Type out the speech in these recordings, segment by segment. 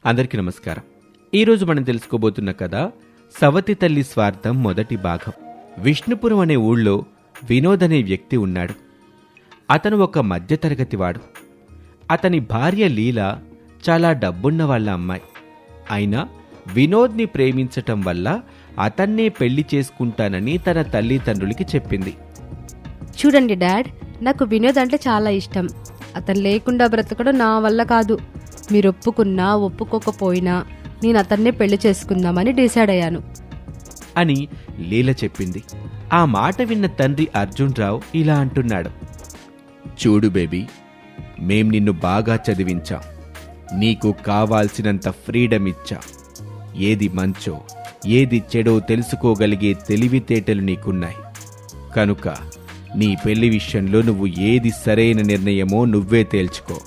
అందరికీ నమస్కారం. ఈరోజు మనం తెలుసుకోబోతున్న కథ సవతి తల్లి స్వార్థం మొదటి భాగం. విష్ణుపురం అనే ఊళ్ళో వినోద్ అనే వ్యక్తి ఉన్నాడు. అతను ఒక మధ్యతరగతివాడు. అతని భార్య లీల చాలా డబ్బున్న వాళ్ళ అమ్మాయి. అయినా వినోద్ని ప్రేమించటం వల్ల అతన్నే పెళ్లి చేసుకుంటానని తన తల్లిదండ్రులకి చెప్పింది. చూడండి డాడ్, నాకు వినోద్ అంటే చాలా ఇష్టం. అతను లేకుండా బ్రతకడం నా వల్ల కాదు. మీరు ఒప్పుకున్నా ఒప్పుకోకపోయినా నేను అతన్నే పెళ్లి చేసుకుందామని డిసైడ్ అయ్యాను అని లీల చెప్పింది. ఆ మాట విన్న తండ్రి అర్జున్ రావు ఇలా అంటున్నాడు. చూడు బేబీ, మేం నిన్ను బాగా చదివించాం. నీకు కావాల్సినంత ఫ్రీడమ్ ఇచ్చాం. ఏది మంచో ఏది చెడో తెలుసుకోగలిగే తెలివితేటలు నీకున్నాయి. కనుక నీ పెళ్లి విషయంలో నువ్వు ఏది సరైన నిర్ణయమో నువ్వే తేల్చుకో.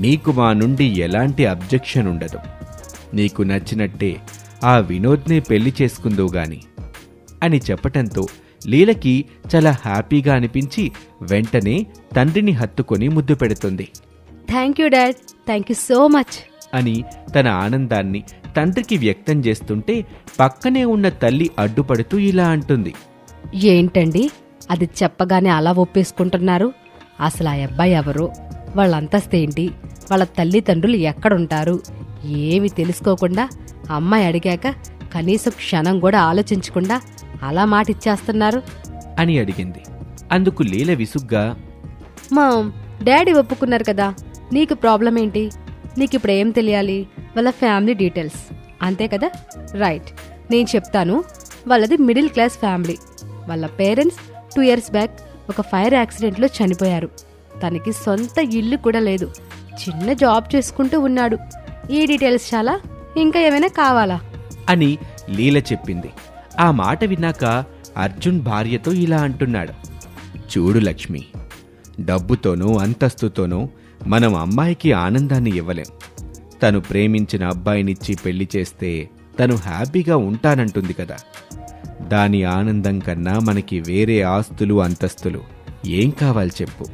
నీకు మా నుండి ఎలాంటి అబ్జెక్షన్ ఉండదు. నీకు నచ్చినట్టే ఆ వినోద్నే పెళ్లి చేసుకుందో గాని అని చెప్పటంతో లీలకి చాలా హ్యాపీగా అనిపించి వెంటనే తండ్రిని హత్తుకొని ముద్దు పెడుతుంది. Thank you dad, thank you so much అని తన ఆనందాన్ని తండ్రికి వ్యక్తం చేస్తుంటే పక్కనే ఉన్న తల్లి అడ్డుపడుతూ ఇలా అంటుంది. ఏంటండి అది చెప్పగానే అలా ఒప్పేసుకుంటున్నారు? అసలు ఆ అబ్బాయి ఎవరు, వాళ్ళ అంతస్తేంటి, వాళ్ళ తల్లిదండ్రులు ఎక్కడుంటారు ఏమి తెలుసుకోకుండా అమ్మాయి అడిగాక కనీసం క్షణం కూడా ఆలోచించకుండా అలా మాటిచ్చేస్తున్నారు అని అడిగింది. అందుకు లీల విసుగ్గా, మామ్, డాడీ ఒప్పుకున్నారు కదా, నీకు ప్రాబ్లం ఏంటి? నీకిప్పుడు ఏం తెలియాలి? వాళ్ళ ఫ్యామిలీ డీటెయిల్స్ అంతే కదా? రైట్, నేను చెప్తాను. వాళ్ళది మిడిల్ క్లాస్ ఫ్యామిలీ. వాళ్ళ పేరెంట్స్ 2 years బ్యాక్ ఒక ఫైర్ యాక్సిడెంట్లో చనిపోయారు. తనకి సొంత ఇల్లు కూడా లేదు. చిన్న జాబ్ చేసుకుంటూ ఉన్నాడు. ఈ డీటెయిల్స్ చాలా? ఇంకా ఏమైనా కావాలా అని లీల చెప్పింది. ఆ మాట విన్నాక అర్జున్ భార్యతో ఇలా అంటున్నాడు. చూడు లక్ష్మి, డబ్బుతోనో అంతస్తుతోనో మనం అమ్మాయికి ఆనందాన్ని ఇవ్వలేం. తను ప్రేమించిన అబ్బాయినిచ్చి పెళ్లి చేస్తే తను హ్యాపీగా ఉంటానంటుంది కదా. దాని ఆనందం కన్నా మనకి వేరే ఆస్తులు అంతస్తులు ఏం కావాలి చెప్పు?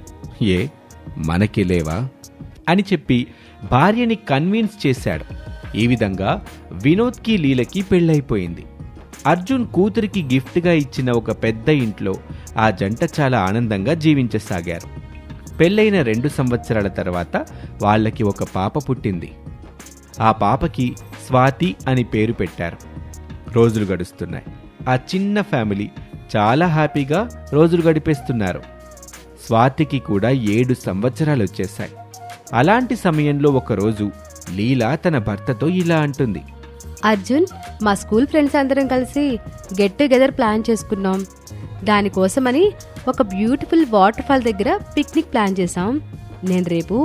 ఏ మనకి లేవా అని చెప్పి భార్యని కన్విన్స్ చేశాడు. ఈ విధంగా వినోద్కి లీలకి పెళ్ళైపోయింది. అర్జున్ కూతురికి గిఫ్ట్గా ఇచ్చిన ఒక పెద్ద ఇంట్లో ఆ జంట చాలా ఆనందంగా జీవించసాగారు. పెళ్ళైన 2 సంవత్సరాల తర్వాత వాళ్ళకి ఒక పాప పుట్టింది. ఆ పాపకి స్వాతి అని పేరు పెట్టారు. రోజులు గడుస్తున్నాయి. ఆ చిన్న ఫ్యామిలీ చాలా హ్యాపీగా రోజులు గడిపేస్తున్నారు. స్వాతికి కూడా 7 సంవత్సరాలు వచ్చేశాయి. అలాంటి సమయంలో ఒకరోజు లీల తన భర్తతో ఇలా అంటుంది. అర్జున్, మా స్కూల్ ఫ్రెండ్స్ అందరం కలిసి గెట్ టుగెదర్ ప్లాన్ చేసుకున్నాం. దానికోసమని ఒక బ్యూటిఫుల్ వాటర్ ఫాల్ దగ్గర పిక్నిక్ ప్లాన్ చేశాం. నేను రేపు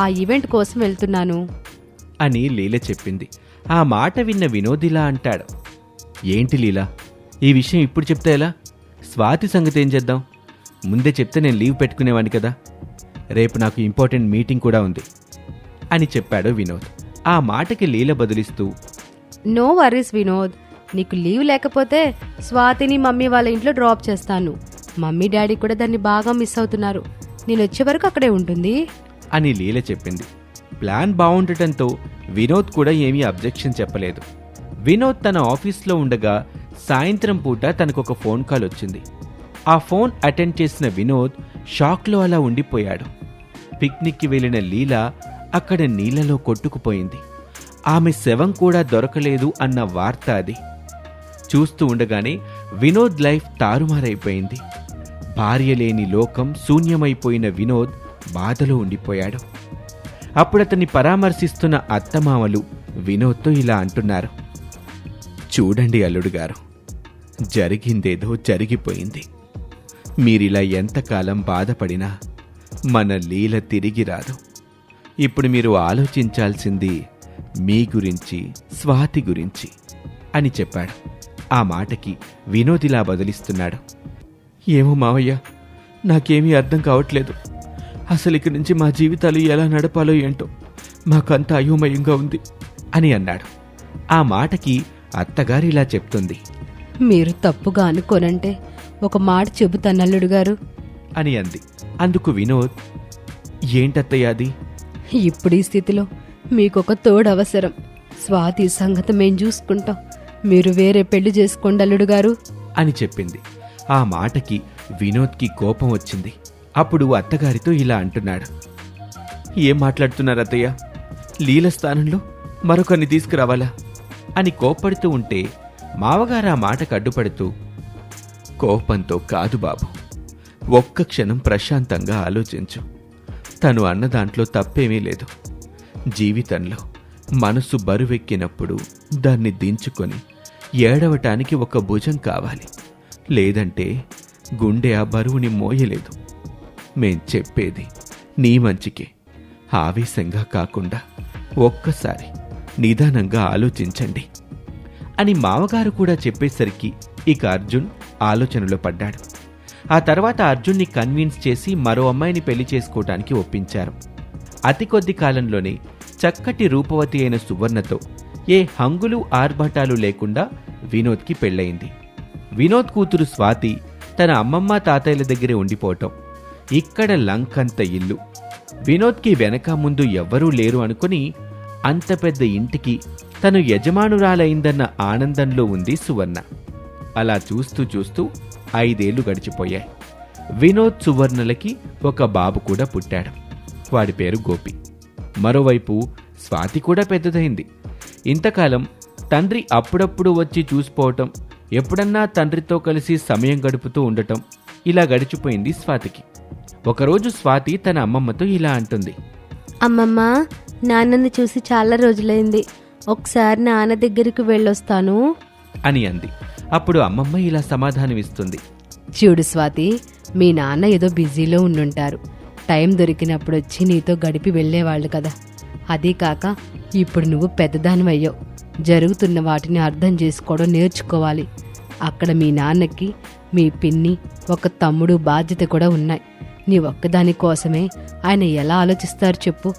ఆ ఈవెంట్ కోసం వెళ్తున్నాను అని లీల చెప్పింది. ఆ మాట విన్న వినోద్ ఇలా అంటాడు. ఏంటి లీల, ఈ విషయం ఇప్పుడు చెప్తే ఎలా? స్వాతి సంగతి ఏం చేద్దాం? ముందే చెప్తే నేను లీవ్ పెట్టుకునేవాడిని కదా. రేపు నాకు ఇంపార్టెంట్ మీటింగ్ కూడా ఉంది అని చెప్పాడు వినోద్. ఆ మాటకి లీల బదులిస్తూ, నో వరీస్ వినోద్, నీకు లీవ్ లేకపోతే స్వాతిని మమ్మీ వాళ్ళ ఇంట్లో డ్రాప్ చేస్తాను. మమ్మీ డాడీ కూడా దాన్ని బాగా మిస్ అవుతున్నారు. నేను వచ్చే వరకు అక్కడే ఉంటుంది అని లీల చెప్పింది. ప్లాన్ బాగుండటంతో వినోద్ కూడా ఏమీ అబ్జెక్షన్ చెప్పలేదు. వినోద్ తన ఆఫీస్లో ఉండగా సాయంత్రం పూట తనకొక ఫోన్ కాల్ వచ్చింది. ఆ ఫోన్ అటెండ్ చేసిన వినోద్ షాక్లో అలా ఉండిపోయాడు. పిక్నిక్కి వెళ్లిన లీల అక్కడ నీళ్లలో కొట్టుకుపోయింది. ఆమె శవం కూడా దొరకలేదు అన్న వార్త అది. చూస్తూ ఉండగానే వినోద్ లైఫ్ తారుమారైపోయింది. భార్య లేని లోకం శూన్యమైపోయిన వినోద్ బాధలో ఉండిపోయాడు. అప్పుడతన్ని పరామర్శిస్తున్న అత్తమామలు వినోద్తో ఇలా అంటున్నారు. చూడండి అల్లుడు గారు, జరిగిందేదో జరిగిపోయింది. మీరిలా ఎంతకాలం బాధపడినా మన లీల తిరిగి రాదు. ఇప్పుడు మీరు ఆలోచించాల్సింది మీ గురించి, స్వాతి గురించి అని చెప్పాడు. ఆ మాటకి వినోద్ ఇలా బదులిస్తున్నాడు. ఏమో మావయ్య, నాకేమీ అర్థం కావట్లేదు. అసలు ఇక్కడి నుంచి మా జీవితాలు ఎలా నడపాలో ఏంటో మాకంతా అయోమయంగా ఉంది అని అన్నాడు. ఆ మాటకి అత్తగారు ఇలా చెప్తుంది. మీరు తప్పుగా అనుకోనంటే ఒక మాట చెబుతాను అల్లుడు గారు అని అంది. అందుకు వినోద్, ఏంటత్తయ్య అది? ఇప్పుడు ఈ స్థితిలో మీకొక తోడు అవసరం. స్వాతి సంగతి మేం చూసుకుంటాం. మీరు వేరే పెళ్లి చేసుకోండి అల్లుడు గారు అని చెప్పింది. ఆ మాటకి వినోద్కి కోపం వచ్చింది. అప్పుడు అత్తగారితో ఇలా అంటున్నాడు. ఏం మాట్లాడుతున్నారు అత్తయ్య? లీల స్థానంలో మరొకరిని తీసుకురావాలా అని కోప్పడుతూ ఉంటే మావగారు ఆ మాటకు అడ్డుపడుతూ, కోపంతో కాదు బాబు, ఒక్క క్షణం ప్రశాంతంగా ఆలోచించు. తను అన్న దాంట్లో తప్పేమీ లేదు. జీవితంలో మనసు బరువెక్కినప్పుడు దాన్ని దించుకొని ఏడవటానికి ఒక భుజం కావాలి, లేదంటే గుండె ఆ బరువుని మోయలేదు. మేం చెప్పేది నీ మంచికే. ఆవేశంగా కాకుండా ఒక్కసారి నిదానంగా ఆలోచించండి అని మావగారు కూడా చెప్పేసరికి ఇక అర్జున్ ఆలోచనలో పడ్డాడు. ఆ తర్వాత అర్జున్ని కన్విన్స్ చేసి మరో అమ్మాయిని పెళ్లి చేసుకోవటానికి ఒప్పించారు. అతి కొద్ది కాలంలోనే చక్కటి రూపవతి అయిన సువర్ణతో ఏ హంగులు ఆర్భాటాలు లేకుండా వినోద్కి పెళ్ళయింది. వినోద్ కూతురు స్వాతి తన అమ్మమ్మ తాతయ్యల దగ్గరే ఉండిపోవటం, ఇక్కడ లంకంత ఇల్లు, వినోద్కి వెనక ముందు ఎవ్వరూ లేరు అనుకుని అంత పెద్ద ఇంటికి తను యజమానురాలైందన్న ఆనందంలో ఉంది సువర్ణ. అలా చూస్తూ చూస్తూ 5 ఏళ్లు గడిచిపోయాయి. వినోద్ సువర్ణలకి ఒక బాబు కూడా పుట్టాడు. వాడి పేరు గోపి. మరోవైపు స్వాతి కూడా పెద్దదైంది. ఇంతకాలం తండ్రి అప్పుడప్పుడు వచ్చి చూసిపోవటం, ఎప్పుడన్నా తండ్రితో కలిసి సమయం గడుపుతూ ఉండటం, ఇలా గడిచిపోయింది స్వాతికి. ఒకరోజు స్వాతి తన అమ్మమ్మతో ఇలా అంటుంది. అమ్మమ్మ, నాన్నని చూసి చాలా రోజులైంది. ఒకసారి నాన్న దగ్గరికి వెళ్ళొస్తాను అని అంది. అప్పుడు అమ్మమ్మ ఇలా సమాధానమిస్తుంది. చూడు స్వాతి, మీ నాన్న ఏదో బిజీలో ఉండుంటారు. టైం దొరికినప్పుడు వచ్చి నీతో గడిపి వెళ్ళేవాళ్ళు కదా. అదీ కాక ఇప్పుడు నువ్వు పెద్దదానివయ్యావు. జరుగుతున్న వాటిని అర్థం చేసుకోవడం నేర్చుకోవాలి. అక్కడ మీ నాన్నకి మీ పిన్ని, ఒక తమ్ముడు బాధ్యత కూడా ఉన్నాయి. నీ ఒక్కదాని కోసమే ఆయన ఎలా ఆలోచిస్తారు చెప్పు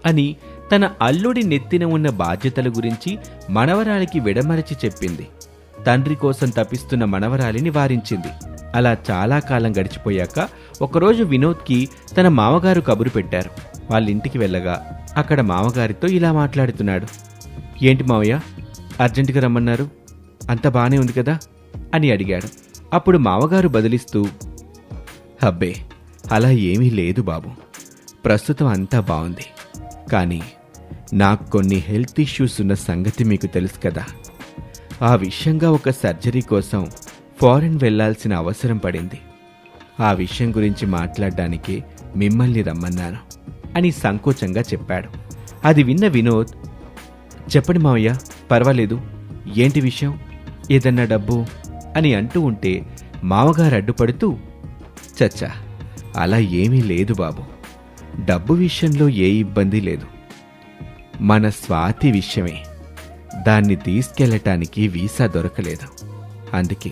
అని తన అల్లుడి నెత్తిన ఉన్న బాధ్యతల గురించి మనవరాలికి విడమరచి చెప్పింది. తండ్రి కోసం తపిస్తున్న మనవరాలిని వారించింది. అలా చాలా కాలం గడిచిపోయాక ఒకరోజు వినోద్కి తన మామగారు కబురు పెట్టారు. వాళ్ళింటికి వెళ్ళగా అక్కడ మామగారితో ఇలా మాట్లాడుతున్నాడు. ఏంటి మావయ్య, అర్జెంటుగా రమ్మన్నారు? అంత బానే ఉంది కదా అని అడిగాడు. అప్పుడు మామగారు బదిలిస్తూ, అబ్బే, అలా ఏమీ లేదు బాబు, ప్రస్తుతం అంతా బాగుంది. కానీ నాకు కొన్ని హెల్త్ ఇష్యూస్ ఉన్న సంగతి మీకు తెలుసు కదా. ఆ విషయంగా ఒక సర్జరీ కోసం ఫారెన్ వెళ్లాల్సిన అవసరం పడింది. ఆ విషయం గురించి మాట్లాడడానికే మిమ్మల్ని రమ్మన్నాను అని సంకోచంగా చెప్పాడు. అది విన్న వినోద్, చెప్పండి మావయ్య, పర్వాలేదు, ఏంటి విషయం, ఏదన్నా డబ్బు అని అంటూ ఉంటే మామగారు అడ్డుపడుతూ, చచ్చా, అలా ఏమీ లేదు బాబు, డబ్బు విషయంలో ఏ ఇబ్బంది లేదు. మన స్వాతి విషయమే. దాన్ని తీసుకెళ్లటానికి వీసా దొరకలేదు. అందుకే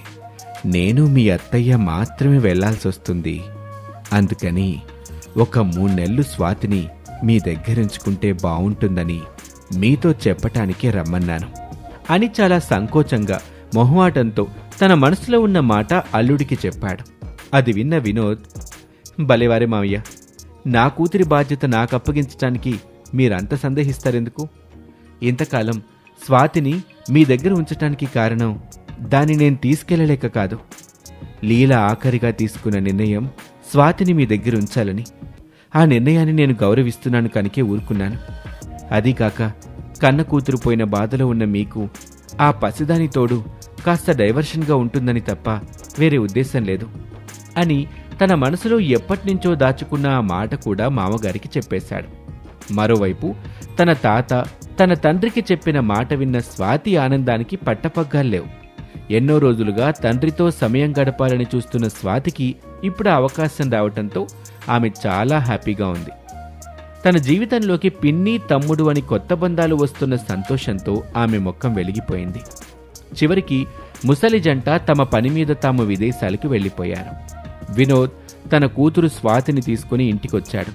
నేను మీ అత్తయ్య మాత్రమే వెళ్లాల్సొస్తుంది. అందుకని ఒక 3 నెలలు స్వాతిని మీ దగ్గరుంచుకుంటే బావుంటుందని మీతో చెప్పటానికే రమ్మన్నాను అని చాలా సంకోచంగా, మొహమాటంతో తన మనసులో ఉన్న మాట అల్లుడికి చెప్పాడు. అది విన్న వినోద్, భలేవారే మావయ్య, నా కూతురి బాధ్యత నాకు అప్పగించటానికి మీరంత సందేహిస్తారెందుకు? ఇంతకాలం స్వాతిని మీ దగ్గర ఉంచటానికి కారణం దాన్ని నేను తీసుకెళ్లలేక కాదు. లీల ఆఖరిగా తీసుకున్న నిర్ణయం స్వాతిని మీ దగ్గర ఉంచాలని. ఆ నిర్ణయాన్ని నేను గౌరవిస్తున్నాను కనుకే ఊరుకున్నాను. అదీకాక కన్న కూతురు పోయిన బాధలో ఉన్న మీకు ఆ పసిదాని తోడు కాస్త డైవర్షన్గా ఉంటుందని తప్ప వేరే ఉద్దేశం లేదు అని తన మనసులో ఎప్పటినుంచో దాచుకున్న ఆ మాట కూడా మామగారికి చెప్పేశాడు. మరోవైపు తన తాత తన తండ్రికి చెప్పిన మాట విన్న స్వాతి ఆనందానికి పట్టపగ్గాల్లేవు. ఎన్నో రోజులుగా తండ్రితో సమయం గడపాలని చూస్తున్న స్వాతికి ఇప్పుడు అవకాశం రావటంతో ఆమె చాలా హ్యాపీగా ఉంది. తన జీవితంలోకి పిన్ని, తమ్ముడు అని కొత్త బంధాలు వస్తున్న సంతోషంతో ఆమె ముఖం వెలిగిపోయింది. చివరికి ముసలి జంట తమ పని మీద తాము విదేశాలకు వెళ్ళిపోయారు. వినోద్ తన కూతురు స్వాతిని తీసుకుని ఇంటికొచ్చాడు.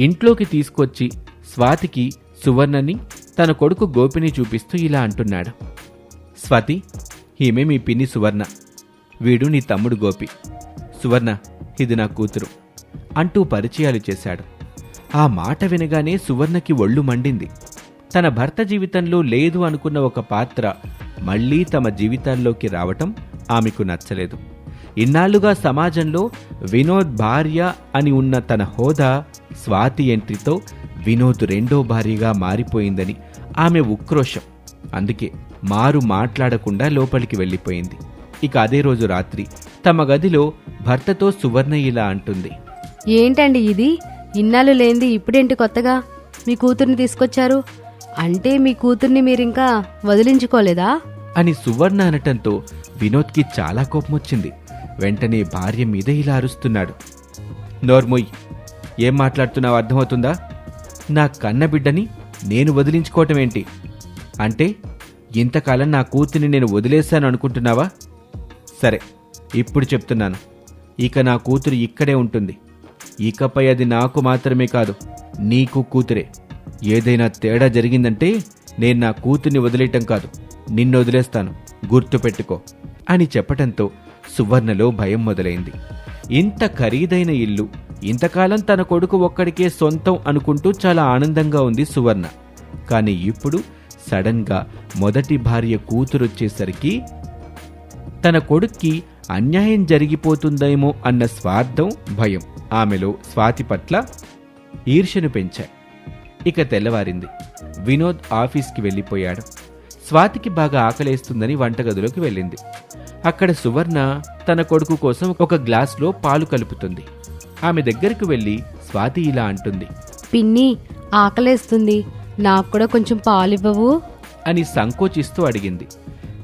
ఇంట్లోకి తీసుకొచ్చి స్వాతికి సువర్ణని, తన కొడుకు గోపిని చూపిస్తూ ఇలా అంటున్నాడు. స్వాతి, ఈమె మీ పిన్ని సువర్ణ, వీడు నీ తమ్ముడు గోపి. సువర్ణ, ఇది నా కూతురు అంటూ పరిచయాలు చేశాడు. ఆ మాట వినగానే సువర్ణకి ఒళ్ళు మండింది. తన భర్త జీవితంలో లేదు అనుకున్న ఒక పాత్ర మళ్లీ తమ జీవితాల్లోకి రావటం ఆమెకు నచ్చలేదు. ఇన్నాళ్లుగా సమాజంలో వినోద్ భార్య అని ఉన్న తన హోదా స్వాతి ఎంట్రీతో వినోద్ రెండో భార్యగా మారిపోయిందని ఆమె ఉక్రోషం. అందుకే మారు మాట్లాడకుండా లోపలికి వెళ్ళిపోయింది. ఇక అదే రోజు రాత్రి తమ గదిలో భర్తతో సువర్ణ ఇలా అంటుంది. ఏంటండి ఇది? ఇన్నాళ్ళు లేంది ఇప్పుడేంటి కొత్తగా మీ కూతుర్ని తీసుకొచ్చారు? అంటే మీ కూతుర్ని మీరింకా వదిలించుకోలేదా? అని సువర్ణ అనటంతో వినోద్కి చాలా కోపమొచ్చింది. వెంటనే భార్య మీద ఇలా అరుస్తున్నాడు. నోర్మొయ్, ఏం మాట్లాడుతున్నావు అర్థమవుతుందా? నా కన్నబిడ్డని నేను వదిలించుకోవటమేంటి? అంటే ఇంతకాలం నా కూతుర్ని నేను వదిలేశాను అనుకుంటున్నావా? సరే, ఇప్పుడు చెప్తున్నాను, ఇక నా కూతురు ఇక్కడే ఉంటుంది. ఇకపై అది నాకు మాత్రమే కాదు, నీకు కూతురే. ఏదైనా తేడా జరిగిందంటే నేను నా కూతుర్ని వదిలేయటం కాదు, నిన్ను వదిలేస్తాను, గుర్తుపెట్టుకో అని చెప్పటంతో సువర్ణలో భయం మొదలైంది. ఇంత ఖరీదైన ఇల్లు, ఇంతకాలం తన కొడుకు ఒక్కడికే సొంతం అనుకుంటూ చాలా ఆనందంగా ఉంది సువర్ణ. కానీ ఇప్పుడు సడన్ గా మొదటి భార్య కూతురొచ్చేసరికి తన కొడుక్కి అన్యాయం జరిగిపోతుందేమో అన్న స్వార్థం, భయం ఆమెలో స్వాతి పట్ల ఈర్ష్యను పెంచాయి. ఇక తెల్లవారింది. వినోద్ ఆఫీస్కి వెళ్ళిపోయాడు. స్వాతికి బాగా ఆకలేస్తుందని వంటగదిలోకి వెళ్ళింది. అక్కడ సువర్ణ తన కొడుకు కోసం ఒక గ్లాస్లో పాలు కలుపుతుంది. ఆమె దగ్గరకు వెళ్ళి స్వాతి ఇలా అంటుంది. పిన్ని, ఆకలేస్తుంది, నాకు కూడా కొంచెం పాలివ్వవు అని సంకోచిస్తూ అడిగింది.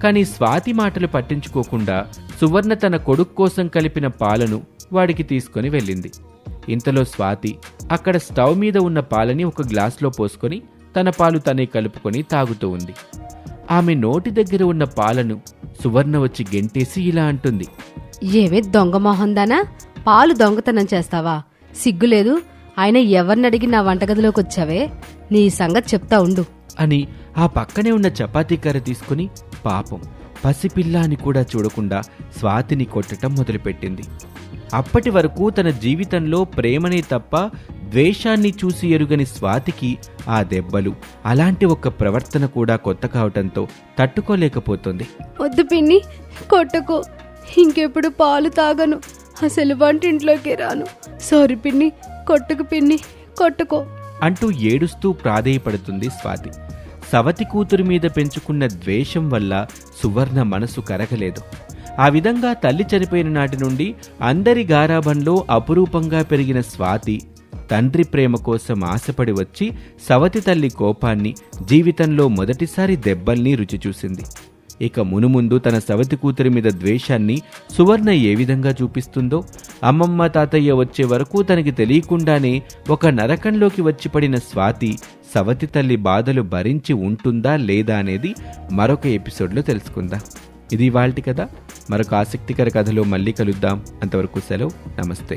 కానీ స్వాతి మాటలు పట్టించుకోకుండా సువర్ణ తన కొడుకు కోసం కలిపిన పాలను వాడికి తీసుకొని వెళ్ళింది. ఇంతలో స్వాతి అక్కడ స్టవ్ మీద ఉన్న పాలని ఒక గ్లాసులో పోసుకొని తన పాలు తనే కలుపుకొని తాగుతూ ఉంది. ఆమె నోటి దగ్గర ఉన్న పాలను సువర్ణ వచ్చి గెంటేసి ఇలా అంటుంది. ఏవే దొంగ మొహందానా, పాలు దొంగతనం చేస్తావా? సిగ్గులేదు? ఆయన ఎవరినడిగి నా వంటగదిలోకి వచ్చావే? నీ సంగతి చెప్తా ఉండు అని ఆ పక్కనే ఉన్న చపాతీ కర్ర తీసుకుని పాపం పసిపిల్ల అని కూడా చూడకుండా స్వాతిని కొట్టటం మొదలుపెట్టింది. అప్పటి వరకు తన జీవితంలో ప్రేమనే తప్ప ద్వేషాన్ని చూసి ఎరుగని స్వాతికి ఆ దెబ్బలు, అలాంటి ఒక ప్రవర్తన కూడా కొత్త కావటంతో తట్టుకోలేకపోతుంది. వద్దు పిన్ని, కొట్టకు. ఇంకెప్పుడు పాలు తాగను, అసలు వంటింట్లోకి రాను. సారీ పిన్ని, కొట్టుకు పిన్ని, కొట్టుకో అంటూ ఏడుస్తూ ప్రాధేయపడుతుంది స్వాతి. సవతి కూతురు మీద పెంచుకున్న ద్వేషం వల్ల సువర్ణ మనసు కరగలేదు. ఆ విధంగా తల్లి చనిపోయిన నాటి నుండి అందరి గారాబంలో అపురూపంగా పెరిగిన స్వాతి తండ్రి ప్రేమ కోసం ఆశపడి వచ్చి సవతి తల్లి కోపాన్ని, జీవితంలో మొదటిసారి దెబ్బల్ని రుచి చూసింది. ఇక మునుముందు తన సవతి కూతురి మీద ద్వేషాన్ని సువర్ణ ఏ విధంగా చూపిస్తుందో, అమ్మమ్మ తాతయ్య వచ్చే వరకు తనకి తెలియకుండానే ఒక నరకంలోకి వచ్చి పడిన స్వాతి సవతి తల్లి బాధలు భరించి ఉంటుందా లేదా అనేది మరొక ఎపిసోడ్లో తెలుసుకుందాం. ఇది ఇవాల్టి కథ. మరొక ఆసక్తికర కథలో మళ్ళీ కలుద్దాం. అంతవరకు సెలవు. నమస్తే.